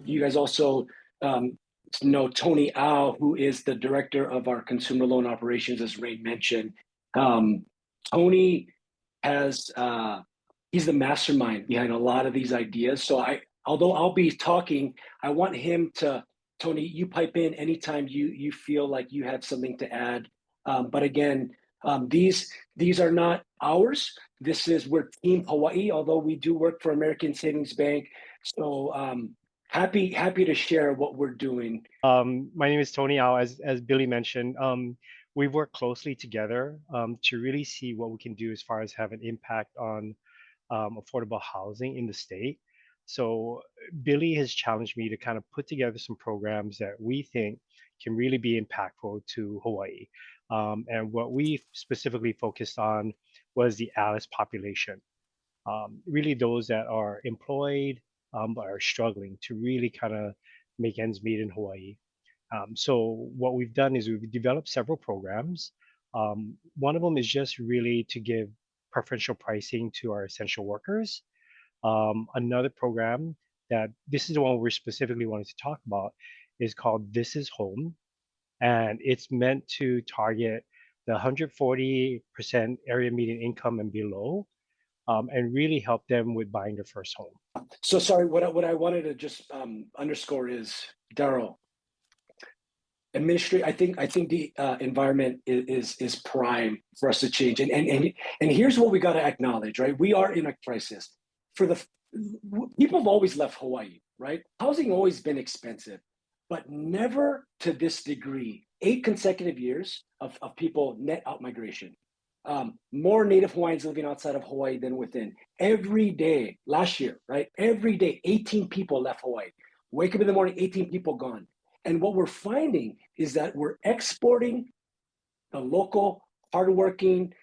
you guys also know Tony Au, who is the director of our consumer loan operations, as Ray mentioned. Tony has he's the mastermind behind a lot of these ideas. So although I'll be talking, I want him to, Tony, you pipe in anytime you feel like you have something to add. But again, these are not ours. We're Team Hawaiʻi, although we do work for American Savings Bank. So happy to share what we're doing. My name is Tony Au. As Billy mentioned, we work closely together to really see what we can do as far as have an impact on affordable housing in the state. So Billy has challenged me to kind of put together some programs that we think can really be impactful to Hawaii. And what we specifically focused on was the ALICE population, really those that are employed but are struggling to really kind of make ends meet in Hawaii. So what we've done is we've developed several programs. One of them is just really to give preferential pricing to our essential workers. Another program that this is the one we're specifically wanting to talk about is called This is Home. And it's meant to target the 140% area median income and below, and really help them with buying their first home. So sorry, what I wanted to just underscore is, Daryl, I think the environment is prime for us to change, and here's what we got to acknowledge, right? We are in a crisis. People have always left Hawaii, right? Housing always been expensive, but never to this degree. 8 consecutive years of people net out migration. More Native Hawaiians living outside of Hawaii than within. Every day, last year, right? Every day, 18 people left Hawaii. Wake up in the morning, 18 people gone. And what we're finding is that we're exporting the local, hardworking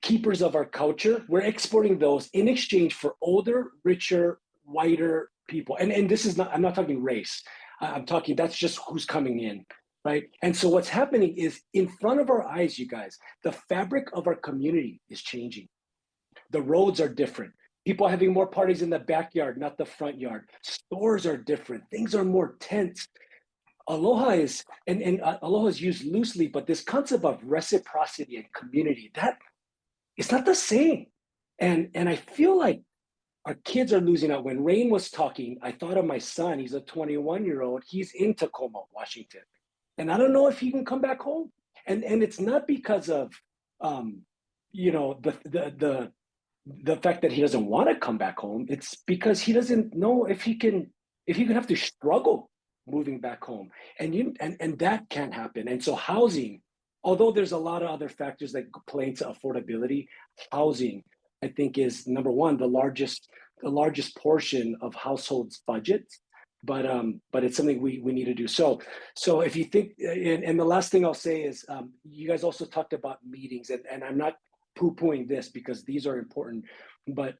keepers of our culture. We're exporting those in exchange for older, richer, whiter people. And this is not, I'm not talking race. I'm talking, that's just who's coming in, right? And so what's happening is in front of our eyes, you guys, the fabric of our community is changing. The roads are different. People are having more parties in the backyard, not the front yard. Stores are different. Things are more tense. Aloha is, and aloha is used loosely, but this concept of reciprocity and community, that it's not the same. And I feel like our kids are losing out. When Rain was talking, I thought of my son. He's a 21-year-old. He's in Tacoma, Washington. And I don't know if he can come back home. And it's not because of, you know, the fact that he doesn't want to come back home. It's because he doesn't know if he can have to struggle moving back home. And that can't happen. And so housing, although there's a lot of other factors that play into affordability, housing, I think, is number one, the largest portion of households' budgets. But it's something we need to do. So if you think, and the last thing I'll say is, you guys also talked about meetings, and I'm not poo-pooing this because these are important, but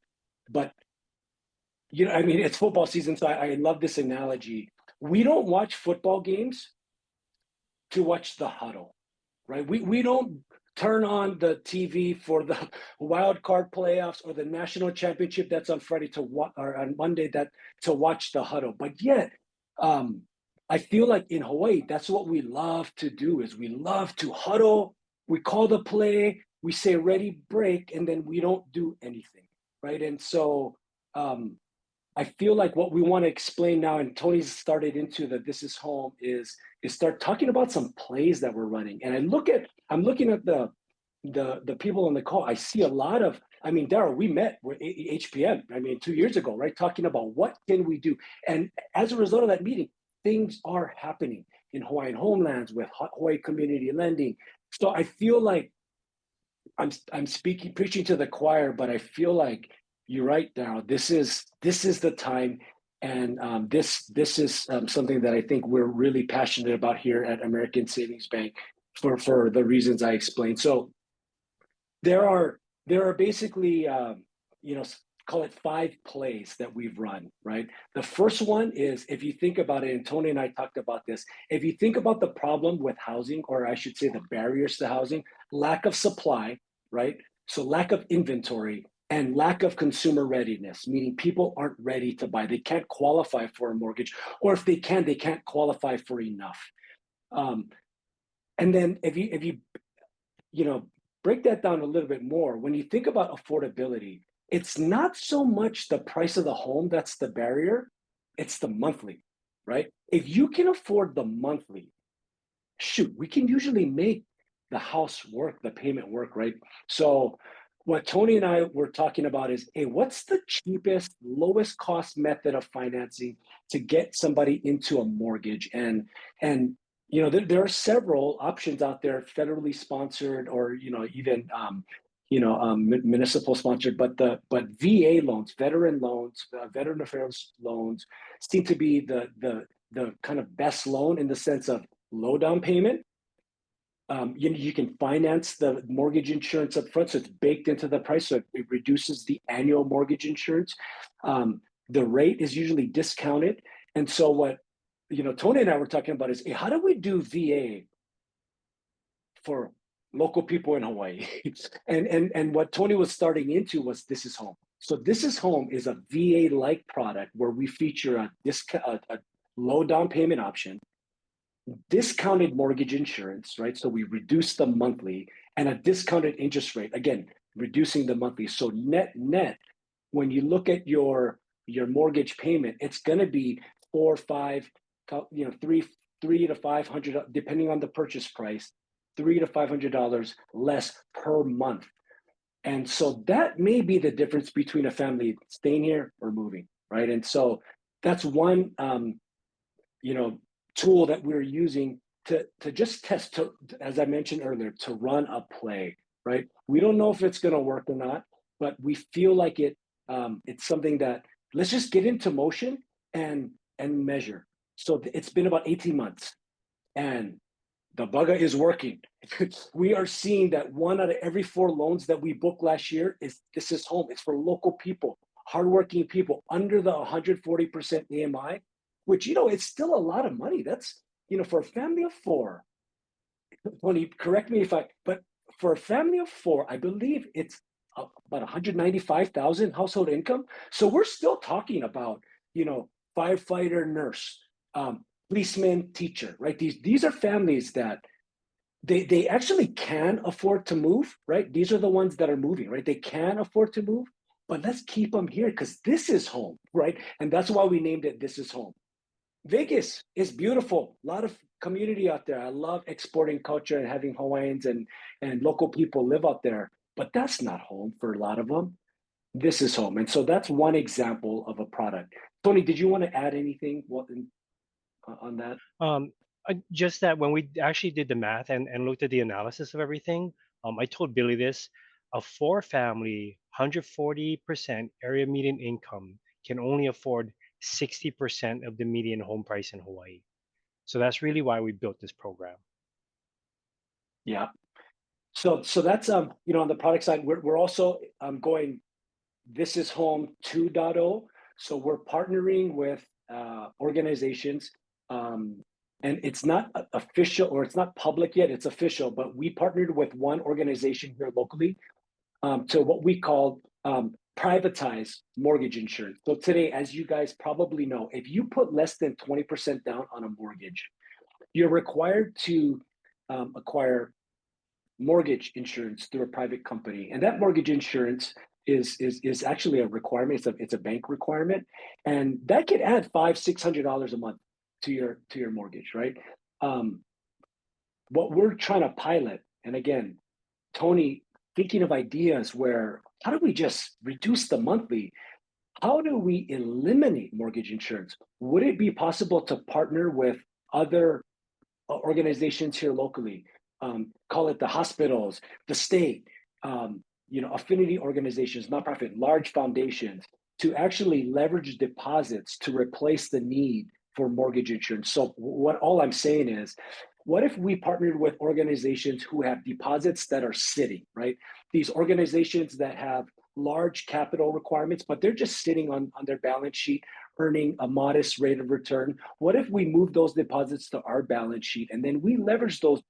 you know, I mean, it's football season, so I love this analogy. We don't watch football games to watch the huddle, right? We don't turn on the TV for the wild card playoffs or the national championship that's on Friday or on Monday to watch the huddle. But yet, I feel like in Hawaii, that's what we love to do. Is we love to huddle. We call the play. We say ready, break, and then we don't do anything, right? And so I feel like what we want to explain now, and Tony's started into the This is Home, is start talking about some plays that we're running. And I'm looking at the people on the call. I see a lot of, I mean, Daryl, we met with HPM, 2 years ago, right? Talking about what can we do. And as a result of that meeting, things are happening in Hawaiian homelands with Hawaii community lending. So I feel like I'm preaching to the choir, but I feel like you're right, Daryl. This is the time, and this is something that I think we're really passionate about here at American Savings Bank for the reasons I explained. So there are basically call it 5 plays that we've run, right? The first one is, if you think about it, and Tony and I talked about this, if you think about the problem with housing, or I should say the barriers to housing, lack of supply, right? So lack of inventory and lack of consumer readiness, meaning people aren't ready to buy. They can't qualify for a mortgage, or if they can, they can't qualify for enough. Um, and then if you break that down a little bit more, when you think about affordability, it's not so much the price of the home that's the barrier, it's the monthly, right? If you can afford the monthly, shoot, we can usually make the house work, the payment work, right? So what Tony and I were talking about is, hey, what's the cheapest, lowest cost method of financing to get somebody into a mortgage? And there are several options out there, federally sponsored or even municipal sponsored. But VA loans, veteran affairs loans, seem to be the kind of best loan in the sense of low down payment. You can finance the mortgage insurance up front, so it's baked into the price, so it reduces the annual mortgage insurance. The rate is usually discounted, and so what Tony and I were talking about is, hey, how do we do VA for local people in Hawaii? and what Tony was starting into was This Is Home. So This Is Home is a VA-like product where we feature a low down payment option, discounted mortgage insurance, right? So we reduce the monthly, and a discounted interest rate, again, reducing the monthly. So net, when you look at your mortgage payment, it's going to be 4 or 5, three to $500, depending on the purchase price, $300 to $500 less per month. And so that may be the difference between a family staying here or moving, right? And so that's one tool that we're using to just test, as I mentioned earlier, to run a play, right? We don't know if it's going to work or not, but we feel like it's something that let's just get into motion and measure. So it's been about 18 months, and the bugger is working. We are seeing that 1 out of every 4 loans that we booked last year This Is Home. It's for local people, hardworking people under the 140% AMI, which, it's still a lot of money. That's, for a family of 4, Tony, correct me but for a family of 4, I believe it's about 195,000 household income. So we're still talking about, firefighter, nurse, policeman, teacher, right? These are families that they actually can afford to move, right? These are the ones that are moving, right? They can afford to move, but let's keep them here because this is home, right? And that's why we named it This Is Home. Vegas is beautiful. A lot of community out there. I love exporting culture and having Hawaiians and local people live out there. But that's not home for a lot of them. This is home. And so that's one example of a product. Tony, did you want to add anything on that? Just that when we actually did the math and looked at the analysis of everything, I told Billy this: a 4-family, 140% area median income can only afford 60% of the median home price in Hawaii. So that's really why we built this program. Yeah. So that's on the product side, we're also going This Is Home 2.0. So we're partnering with organizations, and it's not official or it's not public yet. It's official, but we partnered with one organization here locally to what we call privatize mortgage insurance. So today, as you guys probably know, if you put less than 20% down on a mortgage, you're required to acquire mortgage insurance through a private company, and that mortgage insurance is actually a requirement. It's a bank requirement, and that could add $500-$600 a month to your mortgage, right? What we're trying to pilot, and again, Tony, thinking of ideas where how do we just reduce the monthly? How do we eliminate mortgage insurance? Would it be possible to partner with other organizations here locally? Call it the hospitals, the state, affinity organizations, nonprofit, large foundations, to actually leverage deposits to replace the need for mortgage insurance. So all I'm saying is, what if we partnered with organizations who have deposits that are sitting, right? These organizations that have large capital requirements, but they're just sitting on their balance sheet, earning a modest rate of return. What if we move those deposits to our balance sheet, and then we leverage those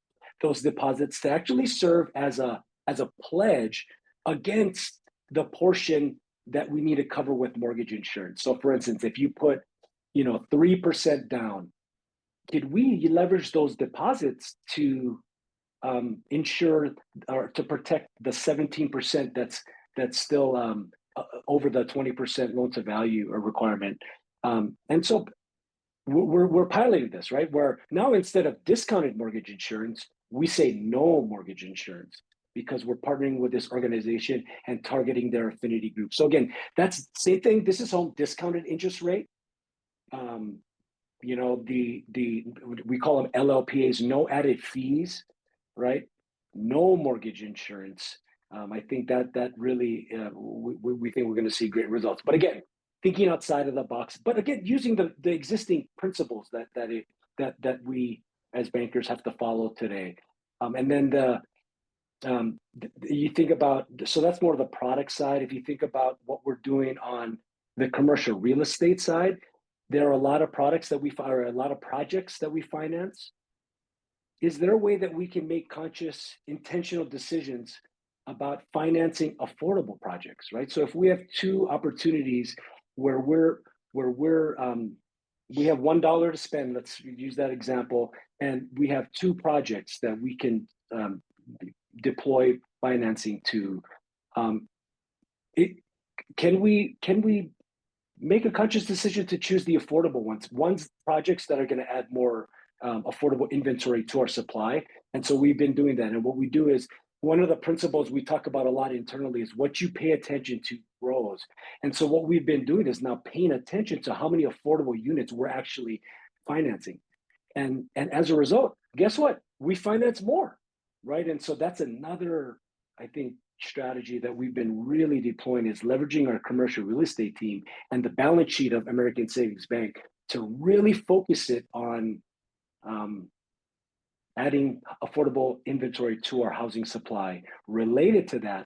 deposits to actually serve as a pledge against the portion that we need to cover with mortgage insurance. So for instance, if you put, 3% down, could we leverage those deposits to insure or to protect the 17% that's still over the 20% loan to value requirement? And so we're piloting this, right? Where now instead of discounted mortgage insurance, we say no mortgage insurance because we're partnering with this organization and targeting their affinity group. So again, that's the same thing. This is home discounted interest rate. We call them LLPAs, no added fees, right? No mortgage insurance. I think that really we think we're going to see great results. But again, thinking outside of the box. But again, using the existing principles that we as bankers have to follow today. And then you think about, so that's more of the product side. If you think about what we're doing on the commercial real estate side, there are a lot of products that a lot of projects that we finance. Is there a way that we can make conscious, intentional decisions about financing affordable projects, right? So if we have two opportunities where we have $1 to spend, let's use that example, and we have two projects that we can deploy financing to, can we make a conscious decision to choose the affordable ones projects that are going to add more affordable inventory to our supply? And so we've been doing that. And what we do is, one of the principles we talk about a lot internally is what you pay attention to grows. And so what we've been doing is now paying attention to how many affordable units we're actually financing. And as a result, guess what? We finance more, right? And so that's another, I think, strategy that we've been really deploying, is leveraging our commercial real estate team and the balance sheet of American Savings Bank to really focus it on adding affordable inventory to our housing supply. Related to that,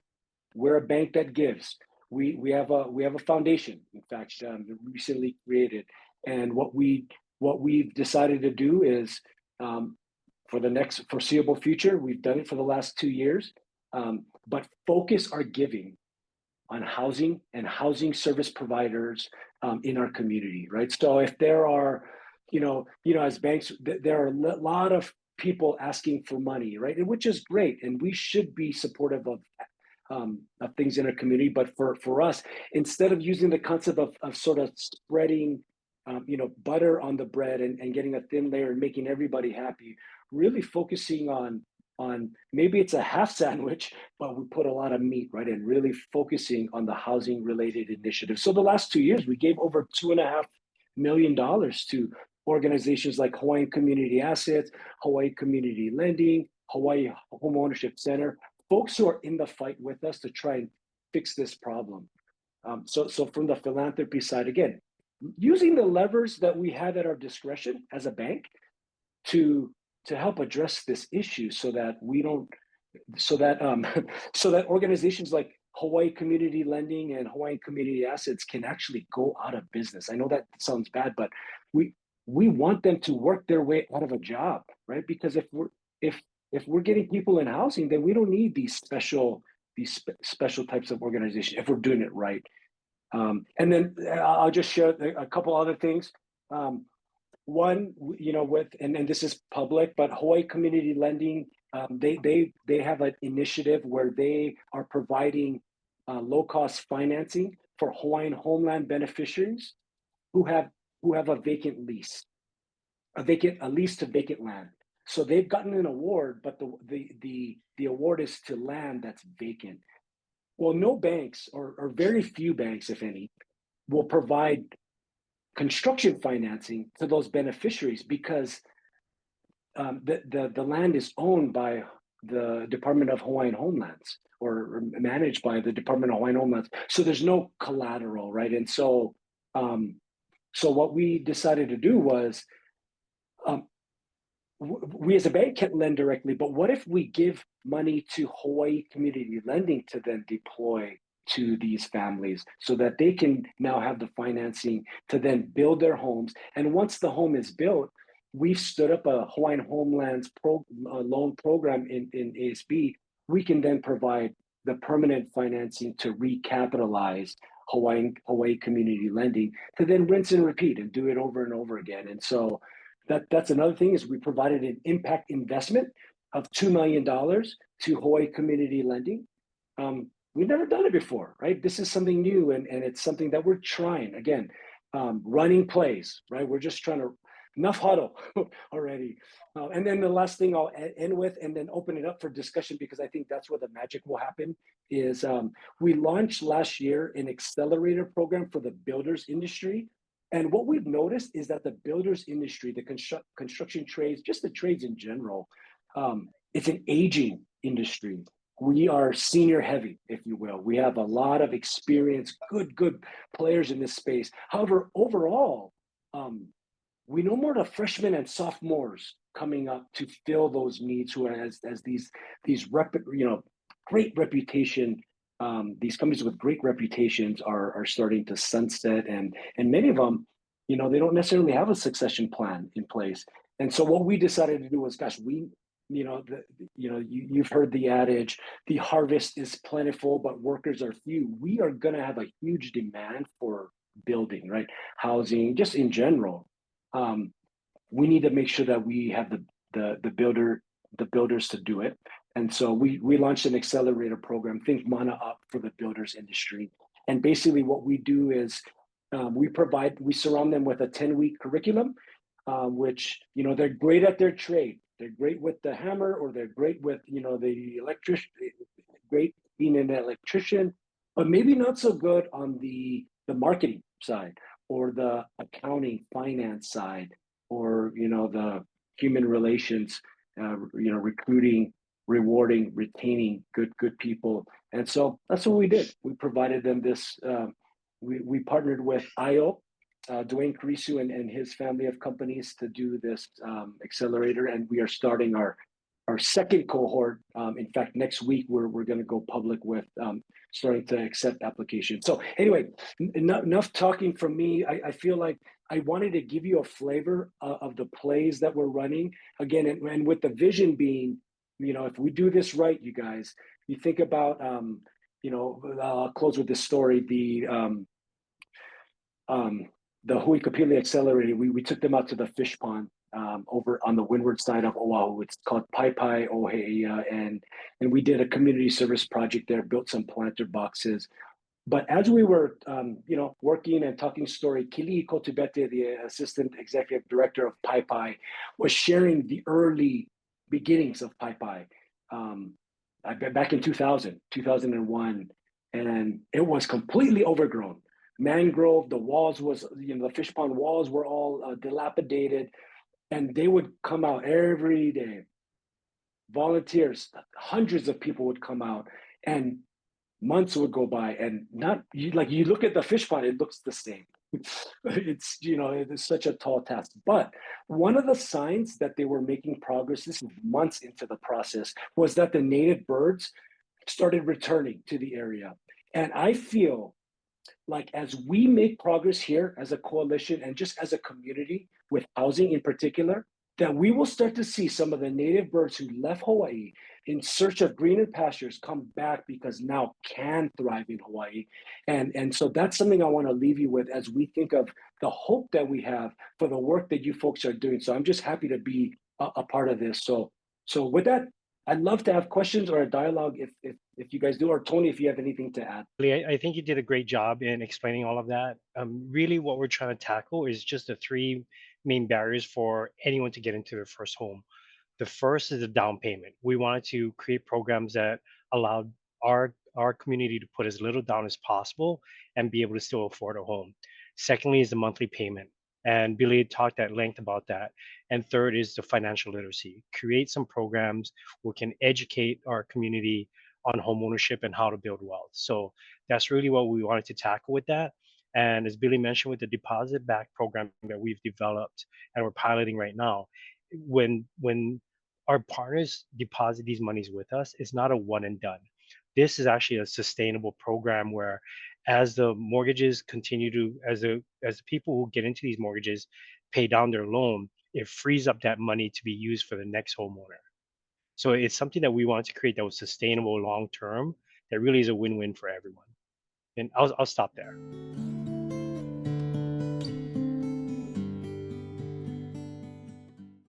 we're a bank that gives. We have a foundation, in fact, recently created, and what we've decided to do is, for the next foreseeable future, we've done it for the last 2 years, but focus our giving on housing and housing service providers in our community, right? So if there are, as banks, there are a lot of people asking for money, right? And which is great, and we should be supportive of things in our community. But for us, instead of using the concept of sort of spreading, butter on the bread and getting a thin layer and making everybody happy, really focusing on maybe it's a half sandwich, but we put a lot of meat, right? And really focusing on the housing related initiatives. So the last 2 years, we gave over $2.5 million to organizations like Hawaiian Community Assets, Hawaii Community Lending, Hawaii Homeownership Center, folks who are in the fight with us to try and fix this problem. So from the philanthropy side, again, using the levers that we have at our discretion as a bank to help address this issue, so that organizations like Hawaii Community Lending and Hawaiian Community Assets can actually go out of business. I know that sounds bad, but we want them to work their way out of a job, right? Because if we're getting people in housing, then we don't need these special types of organizations if we're doing it right. And then I'll just share a couple other things. One, and this is public, but Hawaii Community Lending, they have an initiative where they are providing low-cost financing for Hawaiian homeland beneficiaries who have a vacant lease, a lease to vacant land. So they've gotten an award, but the award is to land that's vacant. Well, no banks, or very few banks, if any, will provide construction financing to those beneficiaries, because the land is owned by the Department of Hawaiian Homelands, or managed by the Department of Hawaiian Homelands. So there's no collateral, right? And so what we decided to do was, we as a bank can't lend directly, but what if we give money to Hawaii Community Lending to then deploy to these families, so that they can now have the financing to then build their homes. And once the home is built, we've stood up a Hawaiian Homelands loan program in ASB. We can then provide the permanent financing to recapitalize Hawaii community lending to then rinse and repeat and do it over and over again. And so that's another thing is we provided an impact investment of $2 million to Hawaii community lending. We've never done it before, right? This is something new, and it's something that we're trying. Again, running plays, right? We're just trying to enough huddle already. And then the last thing I'll end with, and then open it up for discussion, because I think that's where the magic will happen, is we launched last year an accelerator program for the builders industry. And what we've noticed is that the builders industry, the construction trades, just the trades in general, it's an aging industry. We are senior heavy, if you will. We have a lot of experience, good players in this space. However, overall, we no more the freshmen and sophomores coming up to fill those needs, who are as these great reputation. These companies with great reputations are starting to sunset, and many of them, they don't necessarily have a succession plan in place. And so what we decided to do was, gosh, you've heard the adage, the harvest is plentiful, but workers are few. We are going to have a huge demand for building, right? Housing, just in general. We need to make sure that we have the builders to do it. And so we launched an accelerator program, think Mana Up, for the builders industry. And basically what we do is we surround them with a 10-week curriculum, which, they're great at their trade. They're great with the hammer, or they're great with, the electrician, great being an electrician, but maybe not so good on the marketing side, or the accounting finance side, or, the human relations, recruiting, rewarding, retaining good people. And so that's what we did. We provided them this, we partnered with IO, Dwayne Karisu and his family of companies, to do this accelerator, and we are starting our second cohort. In fact, next week we're going to go public with starting to accept applications. So anyway, enough talking from me. I feel like I wanted to give you a flavor of the plays that we're running again, and with the vision being, if we do this right, you guys, you think about, I'll close with this story. The Hui Kapili Accelerator, we took them out to the fish pond over on the windward side of Oahu. It's called Pai Oheia, and we did a community service project there, built some planter boxes. But as we were, working and talking story, Kili Kotubete, the assistant executive director of Pai, was sharing the early beginnings of Pai. Back in 2001, and it was completely overgrown. Mangrove, the walls the fish pond walls were all dilapidated, and they would come out every day. Volunteers, hundreds of people would come out, and months would go by, and you look at the fish pond, it looks the same. It's such a tall task. But one of the signs that they were making progress, this is months into the process, was that the native birds started returning to the area. And I feel like as we make progress here as a coalition and just as a community with housing in particular, that we will start to see some of the native birds who left Hawaii in search of greener pastures come back, because now can thrive in Hawaii. And so that's something I want to leave you with as we think of the hope that we have for the work that you folks are doing. So I'm just happy to be a part of this. So with that, I'd love to have questions or a dialogue if you guys do, or Tony, if you have anything to add. I think you did a great job in explaining all of that. Really, what we're trying to tackle is just the three main barriers for anyone to get into their first home. The first is the down payment. We wanted to create programs that allowed our community to put as little down as possible and be able to still afford a home. Secondly is the monthly payment. And Billy talked at length about that. And third is the financial literacy. Create some programs where we can educate our community on homeownership and how to build wealth. So that's really what we wanted to tackle with that. And as Billy mentioned, with the deposit back program that we've developed and we're piloting right now, when our partners deposit these monies with us, it's not a one and done. This is actually a sustainable program where, as the mortgages continue to, as the people who get into these mortgages pay down their loan, it frees up that money to be used for the next homeowner. So it's something that we wanted to create that was sustainable long term, that really is a win-win for everyone. And I'll stop there.